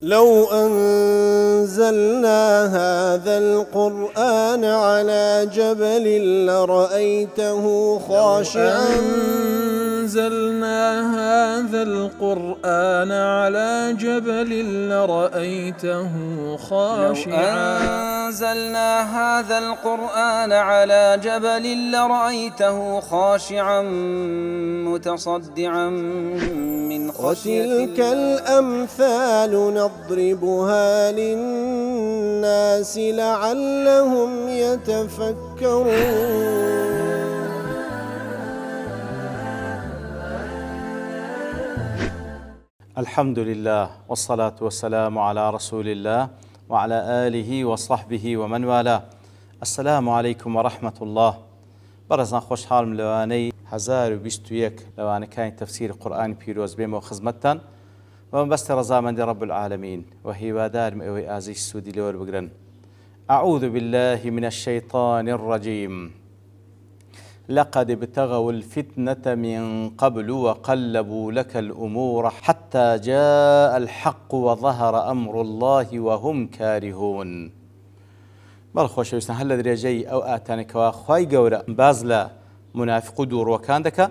لو أنزلنا هذا القرآن على جبل لرأيته خاشعا أنزلنا هذا القرآن على جبل لرأيته خاشعا أنزلنا هذا القرآن على جبل لرأيته خاشعا متصدعا من خشية وتلك الأمثال نضربها للناس لعلهم يتفكرون. الحمد لله والصلاة والسلام على رسول الله وعلى آله وصحبه ومن والاه. السلام عليكم ورحمة الله. برزنا خوش حال ملواني 1021 لواني كان تفسير القرآن بيروز بيم وخزمتان ومبست رزامند رب العالمين وهي ودار مئوي آزي السودي لور بقرن. أعوذ بالله من الشيطان الرجيم. لقد ابتغوا الفتنة من قبل وقلبوا لك الأمور حتى جاء الحق وظهر أمر الله وهم كارهون. بەڵخۆشە ویستان هەر لە درێژەی ئەو ئاتانێکەوە خوای گەورە باز لە منافق و دووڕوەکان دەکا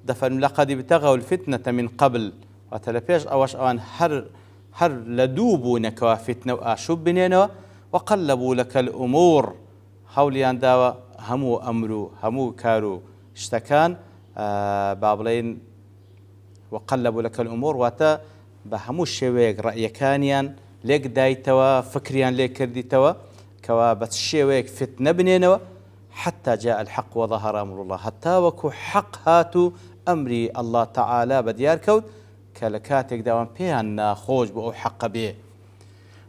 دەفەرمێ لەقەد ابتغوا الفتنة من قبل واتە لە پێش ئەوەش ئەوان هەر لە دوو بوونەکەوە فتنە و ئاشوب بنێنەوە وقلبوا لك الأمور هەوڵیان داوە هەموو ئەمر و هەموو کار و شتەکان با بڵێن وقلبوا لك الأمور واتە بە هەموو شێوەیەک ڕەئیەکانیان لێک دایتەوە فکریان لێ کردیتەوە كوا بتشيويك فتنة بنينوا حتى جاء الحق وظهر أمر الله حتى وكو حق هاتو أمري الله تعالى بديار كود كلكاتك دوام بيان خوج بأو حق به.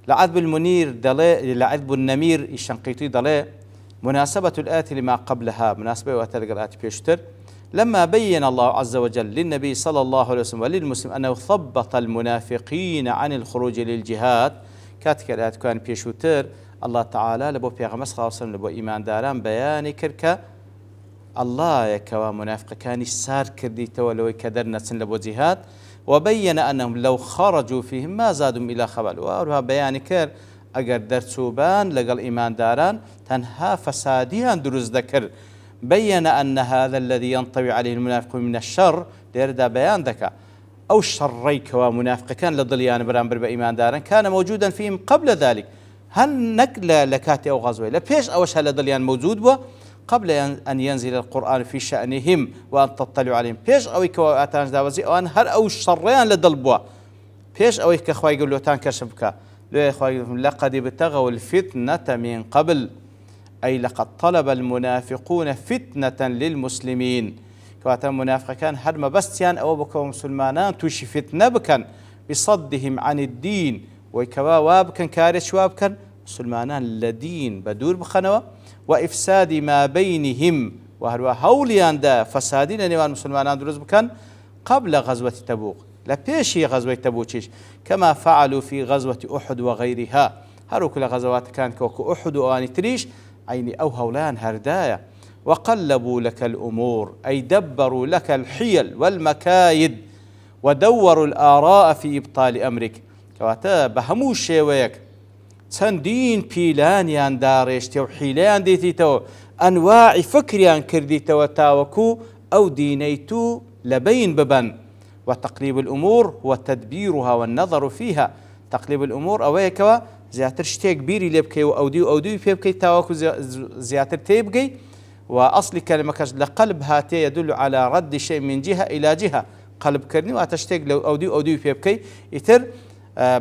لعذب المنير دلي لعذب النمير الشنقيطي دلي مناسبة الآية لما قبلها مناسبة وتلقى الآية بيشتر لما بين الله عز وجل للنبي صلى الله عليه وسلم وللمسلم أنه ثبط المنافقين عن الخروج للجهاد كاتك الآية كان بيشوتر الله تعالى لبو پیغمبر صلى الله عليه وسلم لبو ایمان داران بیانی کرد که الله یکوا منافق كان سار کردیتەوە لەوەی کە دەرنەچن لە بۆ جیهاد وبين أنهم لو خرجوا فيهم ما زادوا إلى خبال وأروها بيان كر أجر درسوبان لقل إيمان داران تنها فساديان دروز ذكر بين أن هذا الذي ينطوي عليه المنافق من الشر ليردا بيان ذكا أو الشريك ومنافق كان لضليان برامبر بإيمان داران كان موجودا فيهم قبل ذلك هل نقل لكاتي أو غزوة لبيش أوش هل ضليان موجود بوا قبل أن ينزل القرآن في شأنهم وأن تطلعوا عليهم بيش أو يكوا أتانج داوزي أو هل أو شريان لضل بوا بيش أو يكخوا يقولوا تان كشفك لقد ابتغوا الفتنة من قبل أي لقد طلب المنافقون فتنة للمسلمين كواتا منافق كان هل ما بستيان أو بكوا مسلمانان توشي فتنة بكن بصدهم عن الدين ويكوا وابكن كارش وابكن مسلمانان لدين بدور بخنوا وإفساد ما بينهم وهروا هوليان دا فسادين نيوان مسلمانان دروز بكن قبل غزوة تبوك لا بيشي غزوة تبوك كما فعلوا في غزوة أحد وغيرها هرو كل غزوات كان كوكو أحد وآني تريش عيني أو هولان هردايا وقلبوا لك الأمور أي دبروا لك الحيل والمكايد ودوروا الآراء في إبطال أمرك كواتا بهمو شێوەیەک چەندین پیلانیان داڕێشتێ و حیلەیان دێتیتەوە ئەنواعی فکریان کردیتەوە تاوەکو ئەو دینەی تو لەبەین ببەن وتقليب الأمور وتدبيرها والنظر فيها تقليب الأمور ئەوەیەکەوە زیاتر شتێک بیری لێ بکەی و ئەودی پێ بکەی تاوەکو زیاتر تێبگەی وأصل كلمەکەش لە قەلب هاتێ يدل على رد شيء من جهة إلى جهة قەلبکردنی واتە شتێک لەو ئەودی پێ بکەی ئیتر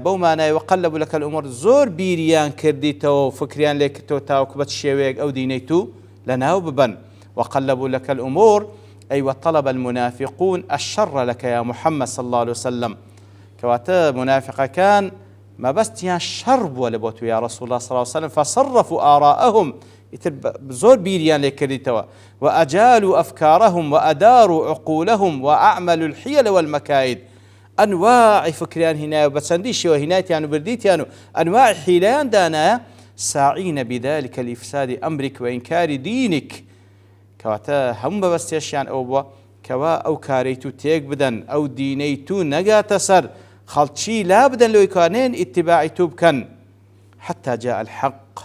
بەو مانای وقلبوا لك الأمور زۆر بیریان کردیتەوە و فکریان لێ کردەوە تاوەکو بە شێوەیەک ئەو دینەی تو لەناو ببەن وقلبوا لك الأمور أي وطلب المنافقون الشر لك يا محمد صلى الله عليه وسلم كواتا منافق كان ما بستيان شر بووە لە بۆ تو يا رسول الله صلى الله عليه وسلم فصرفوا آراءهم زۆر بیریان لێ کردیتەوە وأجالوا أفكارهم وأداروا عقولهم وأعملوا الحيل والمكايد أنواع فكريان هنا وبتسنديش وهنايتيان وبرديتيان أنواع حيلان دانا ساعين بذلك لإفساد أمرك وإنكار دينك كواتا هم بستيشيان أو كوا أو كاريتو تيك بدن أو دينيتو نجا تسر خەڵکی لا بدەن لەوەی کانێن اتباعی تو بکەن حتى جاء الحق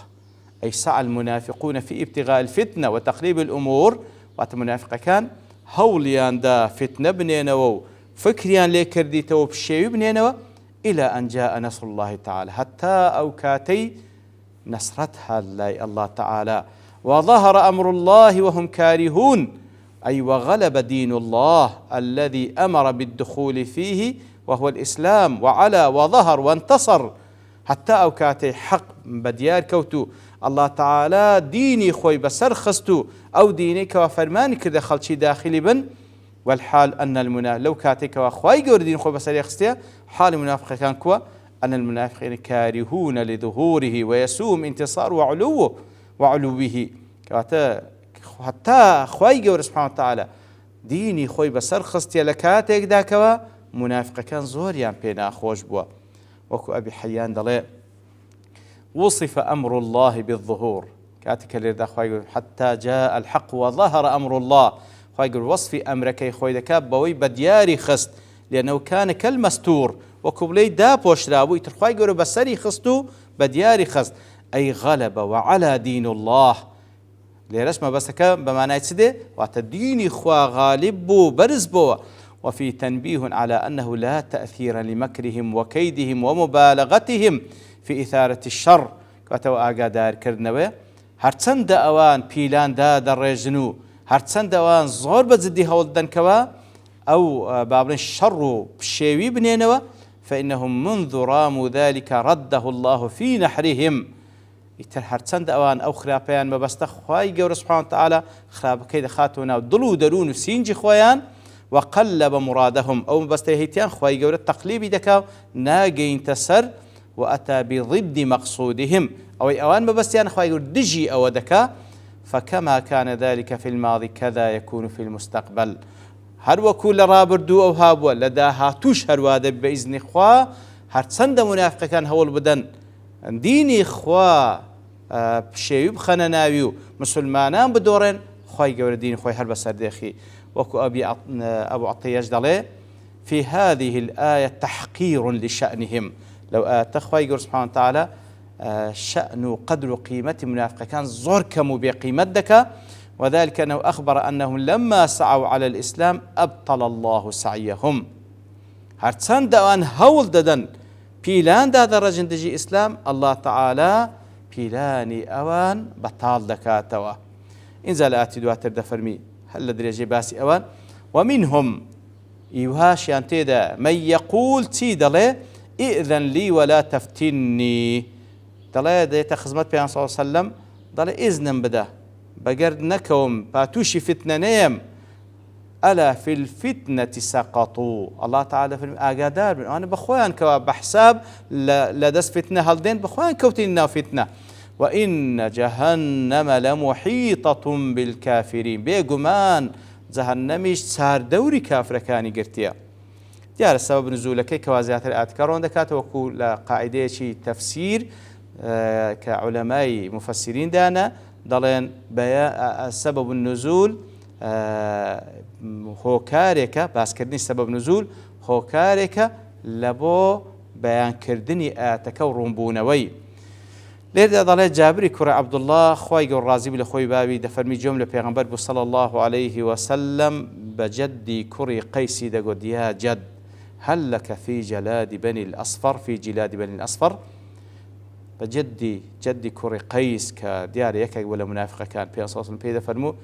أي سعى المنافقون في ابتغاء الفتنة وتقليب الأمور واتمنافق كان هوليان دا فتنة بنينو فكريان ليكرديتو بشيء بنينو إلى أن جاء نصر الله تعالى حتى أوكاتي نصرتها الله تعالى وظهر أمر الله وهم كارهون أي وغلب دين الله الذي أمر بالدخول فيه وهو الإسلام وعلى وظهر وانتصر حتى أوكاتي حق بديار كوتو الله تعالى ديني خوي بسر خستو أو دينك وفرماني كده خلشي داخلي بن والحال أن المنافق لو كاتك وخواي جور دين خوي بسر يخستيا حال المنافق كان كوا أن المنافقين كارهون لظهوره ويسوم انتصار وعلوه حتى خواي جور سبحانه وتعالى ديني خوي بسر خستيا لكاتك داكوا منافق كان زوريان بينا خوش بوا وكو أبي حيان دلي وصف أمر الله بالظهور كاتك اللي خوي حتى جاء الحق وظهر أمر الله خوي وصف أمرك خوي دكاب بوي بدياري خست لأنه كان كالمستور وكبلي دابوش رابوي ترخوي يقولوا بسري خستو بدياري خست أي غلب وعلى دين الله لرسمه بس بمعنى يتسدي وتديني خوا غالب بو برز بو وفي تنبيه على أنه لا تأثير لمكرهم وكيدهم ومبالغتهم في إثارة الشر كاتو آقادار كردنوه هرچند أوان بيلان دا درجنو هرچند أوان زور بزدي هولدن كوا أو بابن الشر بشيوي بنينوه فإنهم منذ راموا ذلك رده الله في نحرهم يتر هرچند أوان أو خرابيان ما بستخواي جور سبحانه وتعالى خراب كيد خاتونا ضلو درون سينج خويان وقلب مرادهم أو بستهيتيان خواي جور التقليب دكا ناجين تسر وأتى بضد مقصودهم أو أوان ما بستيان خواي جور دجي أو دكا فكما كان ذلك في الماضي كذا يكون في المستقبل هر وكل رابردو أو هابوا لداها توش هرواده بإذن خوا هرچند منافق كان هول بدن ديني خوا بشيوب خنناويو مسلمانان بدورن خواي جور دين خواي هر بسردخي وكو أبو عطية دلي في هذه الآية تحقير لشأنهم لو آتخواي جور سبحانه وتعالى شأن قدر قيمة منافق كان زور كمو بقيمة دكا وذلك أنه أخبر أنهم لما سعوا على الإسلام أبطل الله سعيهم هرچند أوان هول ددن بيلان دا درجن دجي إسلام الله تعالى بيلاني أوان بطال دكاتوا إنزال آتي دواتر دفرمي هل درجي باسي أوان ومنهم إيوهاش ينتيدا من يقول تيدلي إئذن لي ولا تفتني دلي ديتا خزمت بيان صلى الله عليه وسلم دلي إذن بدا بقرد نكوم باتوشي فتنة نيم ألا في الفتنة سقطوا الله تعالى في آقادار أنا بخوان كوا بحساب لدس فتنة هالدين بخوان كوتينا فتنة وإن جهنم لمحيطة بالكافرين بيقمان جهنميش صار دوري كافر كاني قرتيا ديار السبب نزولك كوازيات الآتكارون دكات وكل قاعدة شي تفسير كعلماء مفسرين دانا ضلين سبب النزول هو كاريكا باس كردني سبب نزول هو كاريكا لبو بيان كردني آتكو رنبونوي لذا ضلين جابري كرة عبد الله خواي الرازي لخوي بابي دفرمي جملة بيغمبر صلى الله عليه وسلم بجدي كري قيسي دقود يا جد هل لك في جلاد بني الأصفر في جلاد بني الأصفر جدي كوري قيس كديار يكا ولا منافقة كان في أصاص البيدة فرمو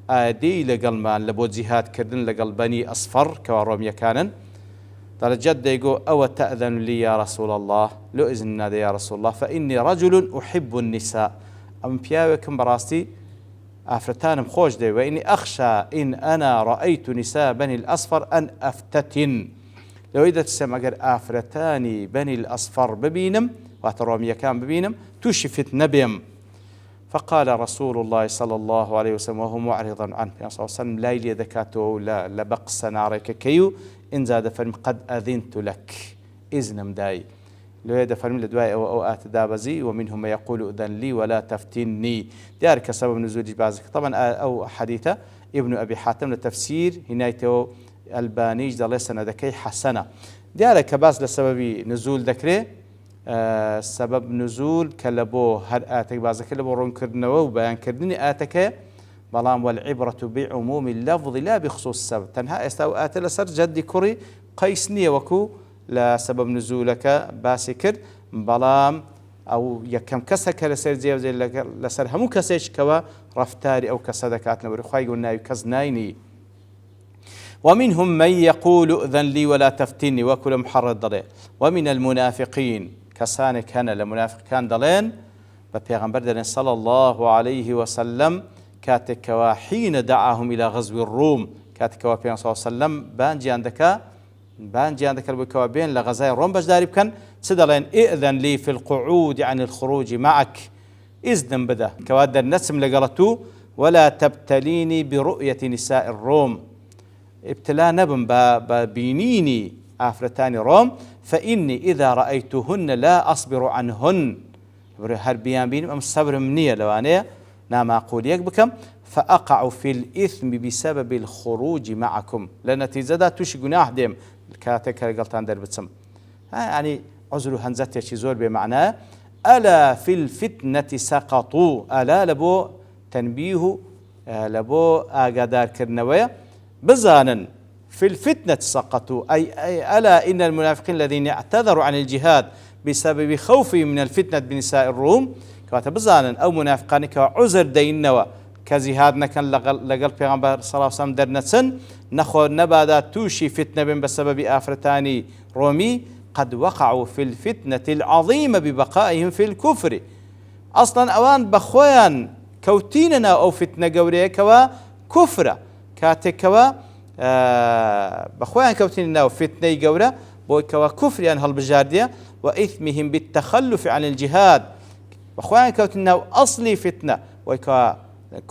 آدي لقل مان لبو جهاد كردن لقل بني أصفر كواروميا كانن قال جد يقول أو تأذن لي يا رسول الله لو إذن هذا يا رسول الله فإني رجل أحب النساء أم بياوكم براستي أفرتان مخوش دي وإني أخشى إن أنا رأيت نساء بني الأصفر أن أفتتن لو إذا تسمى قال أفرتاني بني الأصفر ببينم واتروميا كان ببينم تشفت نبيم فقال رسول الله صلى الله عليه وسلم وهو معرضا عنه صلى الله عليه وسلم لا إلي ذكاته لا لبق سنارك كيو إن زاد فرم قد أذنت لك إذن مداي لو هذا فرم لدواء أو آتدابزي ومنهم ما يقول أذن لي ولا تفتني ديارك سبب نزول بعضك طبعا أو حديثة ابن أبي حاتم للتفسير هنايته البانيج دل سنة ذكي حسنة دیارە کە باس لە سەبەبی نزول دەکرێت سەبەب نزول کە لە بۆ هەر ئاتێک بازەکە لە بۆ ڕوونکردنەوە و بەیانکردنی ئاتەکە بەڵام والعیبرەة بعمومی اللفظ لا بخصوص السبب تەنها ئێستا و ئاتە لەسەر جەدی کوڕی قەیس نییە وەکو لە سەبەب نزولەکە باسی کرد بەڵام ئەو یەکەم کەسە کە لەسەر جێبەجێ لەسەر هەموو کەسێکەوە ڕەفتاری ئەو کەسە دەکات لەبەر خوای گەورە ناوی کەس ناینی. ومنهم من يقول ائذن لي ولا تفتني وكل محرض دڵێ ومن المنافقين كسانك هنا لمنافقان دڵێن بە پێغەمبەر دەڵێن صلى الله عليه وسلم كاتكوا حين دعاهم إلى غزو الروم كاتكوا بيان صلى الله عليه وسلم بانجيان دەکرد بۆ بێن لە غەزای ڕۆم بەشداری بکەن چ دەڵێن ائذن لي في القعود عن الخروج معك ئیزنم بدە کەوا دەرنەچم لەگەڵت و ولا تبتليني برؤية نساء الروم ابتلا نبم ببينيني آفرتاني روم فإني إذا رأيتهن لا أصبر عنهن هربيان بين أم صبر منية لوانية نام أقول يكبكم فأقع في الإثم بسبب الخروج معكم لنتيجة دا توش جناح ديم كاتك قلتان در بتسم يعني عذر هنزت يشي زور بمعنى ألا في الفتنة سقطوا ألا لبو تنبيه لبو آقادار كرنوية بزانا في الفتنة سقطوا أي ألا إن المنافقين الذين اعتذروا عن الجهاد بسبب خوفهم من الفتنة بنساء الروم كواتا بزانا أو منافقان كعذر دينوا كجهادنا كان لقل پیغمبر صلى الله عليه وسلم درنتسن نخو نبادا توشي فتنة بسبب آفرتاني رومي قد وقعوا في الفتنة العظيمة ببقائهم في الكفر أصلا أوان بخوان كوتيننا أو فتنة قوريه كوا كفرة كاتكوا بخوان كوتيننا أو فتنة قورة بو كوا كفر هالبجاردية وإثمهم بالتخلف عن الجهاد بخوان كوتيننا أصلي فتنة وكوا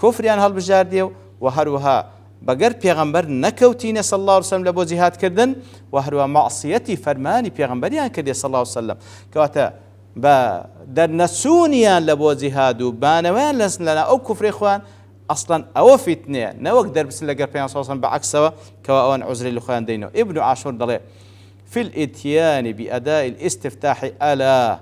كفر هالبجاردية وهروها بقر پیغمبر نكوتين صلى الله عليه وسلم لبو جهاد كردن وهروها معصيتي فرماني پیغمبريان كردي صلى الله عليه وسلم كواتا با در نسونيان لبو جهاد وبانوان لنا أو كفر إخوان أصلا أو فتنة نوك در بس لقر پیغمبر صلى الله عليه وسلم بعكسه كواوان عذر الإخوان دينو ابن عاشور دلي في الاتيان بأداء الاستفتاح ألا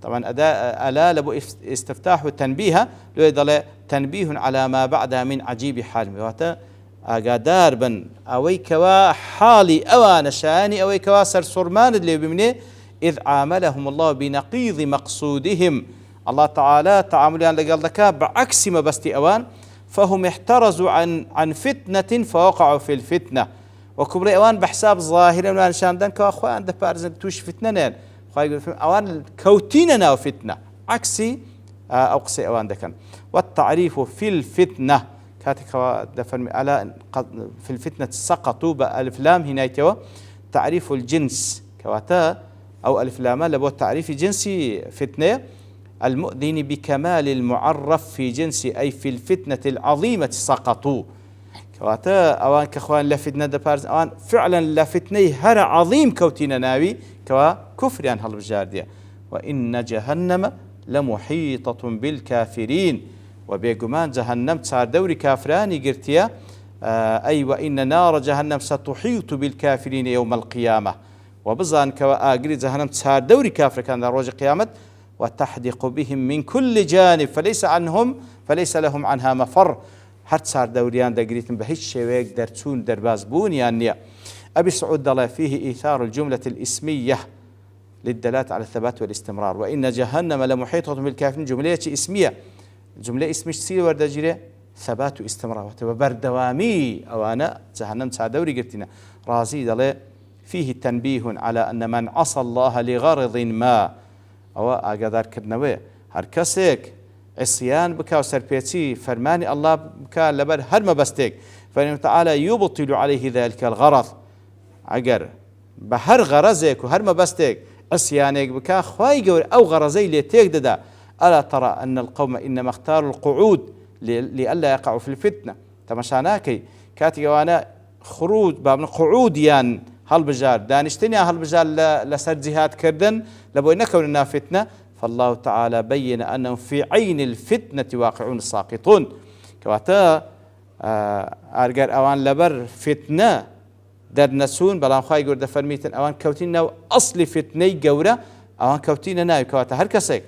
طبعا أداء ألا لبو استفتاح وتنبيه لو يدل تنبيه على ما بعدها من عجيب حال واتا أقادار بن أوي كوا حالي أوان شاني أوي كوا سرسرمان اللي بمني إذ عاملهم الله بنقيض مقصودهم الله تعالى تعاملان لقال لك بعكس ما بستي أوان فهم احترزوا عن فتنة فوقعوا في الفتنة وكبري أوان بحساب ظاهرا وان شاندان كوا أخوة عند بارزن توش فتنة أوان كوتيننا وفتنة عكسي أقصي أوان دكان والتعريف في الفتنة كاتك دفن على في الفتنة سقطوا بألف لام هنا تعريف الجنس كواتا أو ألف لام لبو تعريف جنسي فتنة المؤذن بكمال المعرف في جنس أي في الفتنة العظيمة سقطوا كواتا أوان كخوان لفتنة دبارز أوان فعلا لفتنة هر عظيم كوتينا ناوي كوا كفر عن هالبجاردية وإن جهنم لمحيطة بالكافرين وبيقمان جهنم صار دوري كافراني قرتيا أي وإن نار جهنم ستحيط بالكافرين يوم القيامة وبزان كوا أقري جهنم صار دوري كافر كان روج قيامة وتحدق بهم من كل جانب فليس لهم عنها مفر هر صار دوريان دقريتم بهيش شويك درتون درباز بونيان أبي سعود الله فيه إيثار الجملة الإسمية للدلالة على الثبات والاستمرار وإن جهنم لمحيطة بالكافرين جملة اسمية جملة اسمش سير ورد جري ثبات واستمرار وبردوامي أو أنا جهنم سعدوري قلتنا رازي دله فيه تنبيه على أن من عصى الله لغرض ما أو أقدر كرنوي هركسك عصيان بكا وسربيتي فرماني الله بكا لبر هر ما بستيك فإنه تعالى يبطل عليه ذلك الغرض أجر بهر غرزك وهر ما بستيك عصيانك بكا خواي جور أو غرزي ليتيك ددا ألا ترى أن القوم إنما اختاروا القعود لئلا يقعوا في الفتنة تمشاناكي كاتي وانا خروج باب قعود يان هالبجار دانشتني هالبجار لسر جهاد كردن لبو نكون فتنة فالله تعالى بين أنهم في عين الفتنة واقعون الساقطون كواتا أرجر أوان لبر فتنة دەرنەچوون بەڵام خوای گەورە دەفەرمیتن ئەوان کەوتین ناو ئەسڵی فتنەی گەورە ئەوان کەوتینە ناوی کەواتە هەر کەسێک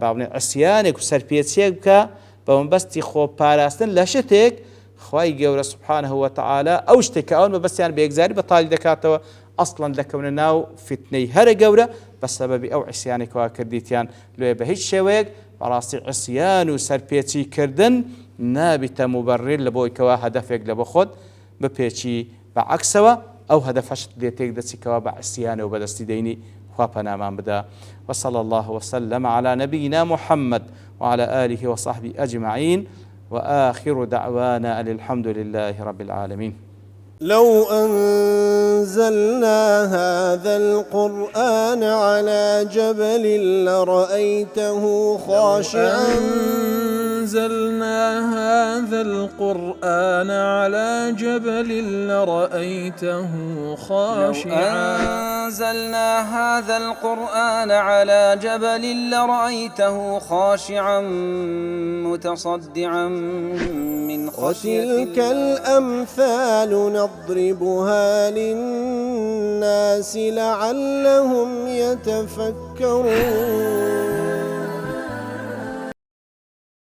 باڵێن عسیانێک و سەرپێچیەک بکە بە مەبەستی خۆپاراستن لە شتێک خوای گەورە سوبحانه وتعالى ئەو شتێک کە ئەوان بەبەستیان بێگزاری بەتاڵی دەکاتەوە ئەسڵەن دەکەونە ناو فتنەی هەرە گەورە بە سەبەبی ئەو عسیانێکەوە کردیتیان لێ بە هیچ شێوەیەک بەڕاستی عسیان و سەرپێچیکردن نابیتە موبەڕیر لە بۆی کەوا هەدەفێک لە بۆ خۆت بپێچی بەعەکسەوە ئەو هەدەفەشت لێتێک دەچیکەوە بە عسیانە و بەدەستی دەینی خوا پەنامان بدە. وصلى الله وسلم على نبينا محمد وعلى آله وصحبه أجمعين وآخر دعوانا أن الحمد لله رب العالمين. لو أنزلنا هذا القرآن على جبل لرأيته خاشعا أنزلنا هذا القرآن على جبل لرأيته خاشعا أنزلنا هذا القرآن على جبل لرأيته خاشعا متصدعا من خشية وتلك الأمثال نضربها للناس لعلهم يتفكرون